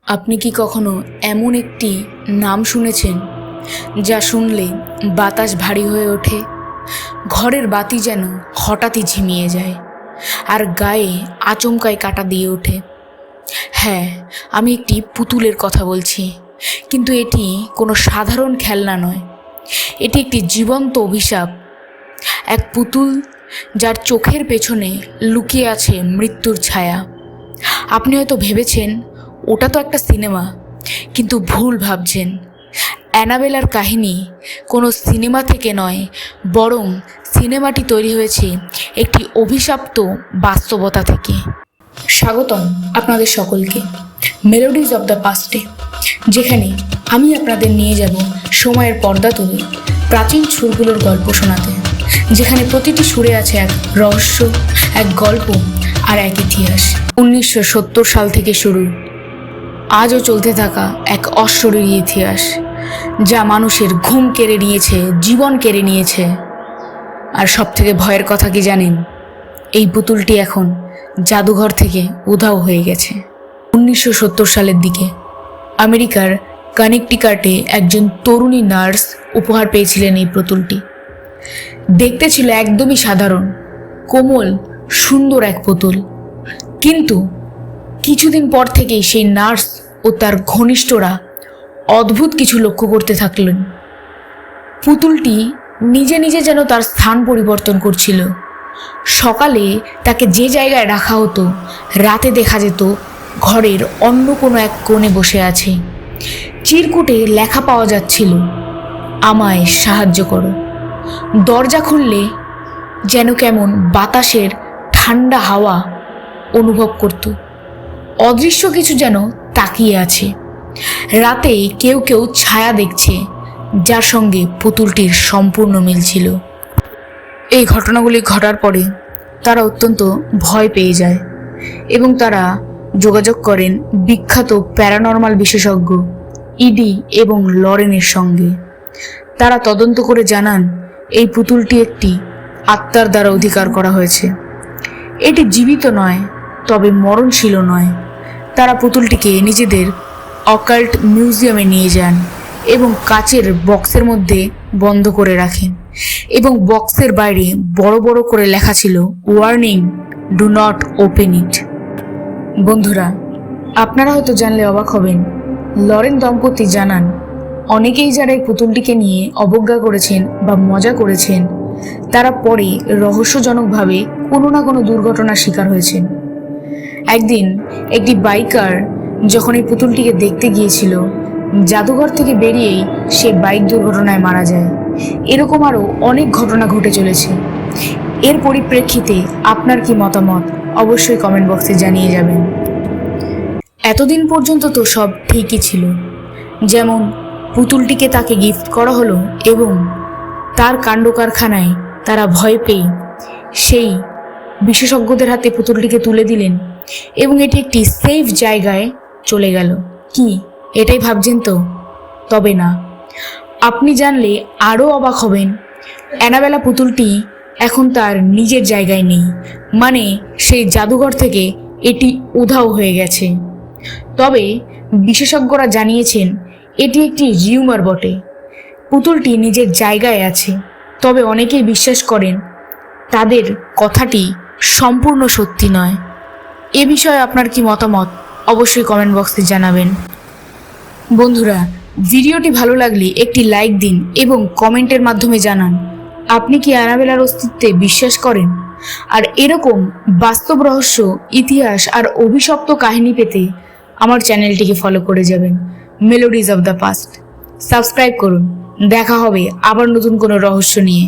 আপনি কি কখনো এমন একটি নাম শুনেছেন যা শুনলে বাতাস ভারী হয়ে ওঠে, ঘরের বাতি যেন হঠাৎই ঝিমিয়ে যায় আর গায়ে আচমকায় কাঁটা দিয়ে ওঠে? হ্যাঁ, আমি একটি পুতুলের কথা বলছি, কিন্তু এটি কোনো সাধারণ খেলনা নয়। এটি একটি জীবন্ত অভিশাপ, এক পুতুল যার চোখের পেছনে লুকিয়ে আছে মৃত্যুর ছায়া। আপনি হয়তো ভেবেছেন ওটা তো একটা সিনেমা, কিন্তু ভুল ভাবছেন। অ্যানাবেলার কাহিনী কোনো সিনেমা থেকে নয়, বরং সিনেমাটি তৈরি হয়েছে একটি অভিশপ্ত বাস্তবতা থেকে। স্বাগতম আপনাদের সকলকে মেলোডিজ অব দ্য পাস্টে, যেখানে আমি আপনাদের নিয়ে যাব সময়ের পর্দা তুলে প্রাচীন সুরগুলোর গল্প শোনাতে, যেখানে প্রতিটি সুরে আছে এক রহস্য, এক গল্প আর এক ইতিহাস। 1970 সাল থেকে শুরু, আজও চলতে থাকা এক অশরীরী ইতিহাস, যা মানুষের ঘুম কেড়ে নিয়েছে, জীবন কেড়ে নিয়েছে। আর সব থেকে ভয়ের কথা কি জানেন? এই পুতুলটি এখন জাদুঘর থেকে উধাও হয়ে গেছে। 1970 সালের দিকে আমেরিকার কানেকটিকাটে একজন তরুণী নার্স উপহার পেয়েছিলেন এই পুতুলটি। দেখতে ছিল একদমই সাধারণ, কোমল, সুন্দর এক পুতুল। কিন্তু কিছুদিন পর থেকেই সেই নার্স ও তার ঘনিষ্ঠরা অদ্ভুত কিছু লক্ষ্য করতে থাকলেন। পুতুলটি নিজে নিজে যেন তার স্থান পরিবর্তন করছিল। সকালে তাকে যে জায়গায় রাখা হতো, রাতে দেখা যেত ঘরের অন্য কোনো এক কোণে বসে আছে। চিরকুটে লেখা পাওয়া যাচ্ছিল, আমায় সাহায্য করো। দরজা খুললে যেন কেমন বাতাসের ঠান্ডা হাওয়া অনুভব করত। অদৃশ্য কিছু যেন তাকিয়ে আছে। রাতে কেউ কেউ ছায়া দেখছে, যার সঙ্গে পুতুলটির সম্পূর্ণ মিল ছিল। এই ঘটনাগুলি ঘটার পরে তারা অত্যন্ত ভয় পেয়ে যায় এবং তারা যোগাযোগ করেন বিখ্যাত প্যারানর্মাল বিশেষজ্ঞ ইডি এবং লরেনের সঙ্গে। তারা তদন্ত করে জানান এই পুতুলটি একটি আত্মার দ্বারা অধিকার করা হয়েছে। এটি জীবিত নয়, তবে মরণশীল নয়। তারা পুতুলটিকে নিজেদের অকাল্ট মিউজিয়ামে নিয়ে যান এবং কাচের বক্সের মধ্যে বন্ধ করে রাখেন, এবং বক্সের বাইরে বড় বড় করে লেখা ছিল, warning, do not open it. বন্ধুরা, আপনারা হয়তো জানলে অবাক হবেন, লরেন দম্পতি জানান অনেকেই যারা এই পুতুলটিকে নিয়ে অবজ্ঞা করেছেন বা মজা করেছেন, তারা পরে রহস্যজনকভাবে কোনো না কোনো দুর্ঘটনার শিকার হয়েছেন। একদিন একটি বাইকার যখন এই পুতুলটিকে দেখতে গিয়েছিল, জাদুঘর থেকে বেরিয়েই সে বাইক দুর্ঘটনায় মারা যায়। এরকম আরও অনেক ঘটনা ঘটে চলেছে। এর পরিপ্রেক্ষিতে আপনার কি মতামত অবশ্যই কমেন্ট বক্সে জানিয়ে যাবেন। এতদিন পর্যন্ত তো সব ঠিকই ছিল, যেমন পুতুলটিকে তাকে গিফট করা হলো এবং তার কাণ্ড কারখানায় তারা ভয় পেয়ে সেই বিশেষজ্ঞদের হাতে পুতুলটিকে তুলে দিলেন এবং এটি একটি সেফ জায়গায় চলে গেল। কি এটাই ভাবছেন তো? তবে না, আপনি জানলে আরও অবাক হবেন। অ্যানাবেলা পুতুলটি এখন তার নিজের জায়গায় নেই, মানে সেই জাদুঘর থেকে এটি উধাও হয়ে গেছে। তবে বিশেষজ্ঞরা জানিয়েছেন এটি একটি রিউমার বটে। পুতুলটি নিজের জায়গায় আছে, তবে অনেকেই বিশ্বাস করেন তাদের কথাটি সম্পূর্ণ সত্যি নয়। এ বিষয়ে আপনার কি মতামত অবশ্যই কমেন্ট বক্সে জানাবেন। বন্ধুরা, ভিডিওটি ভালো লাগলে একটি লাইক দিন এবং কমেন্টের মাধ্যমে জানান আপনি কি অ্যানাবেলার অস্তিত্বে বিশ্বাস করেন। আর এরকম বাস্তব রহস্য, ইতিহাস আর অভিশপ্ত কাহিনী পেতে আমার চ্যানেলটিকে ফলো করে যাবেন, melodies of the past. Subscribe করুন। দেখা হবে আবার নতুন কোনো রহস্য নিয়ে।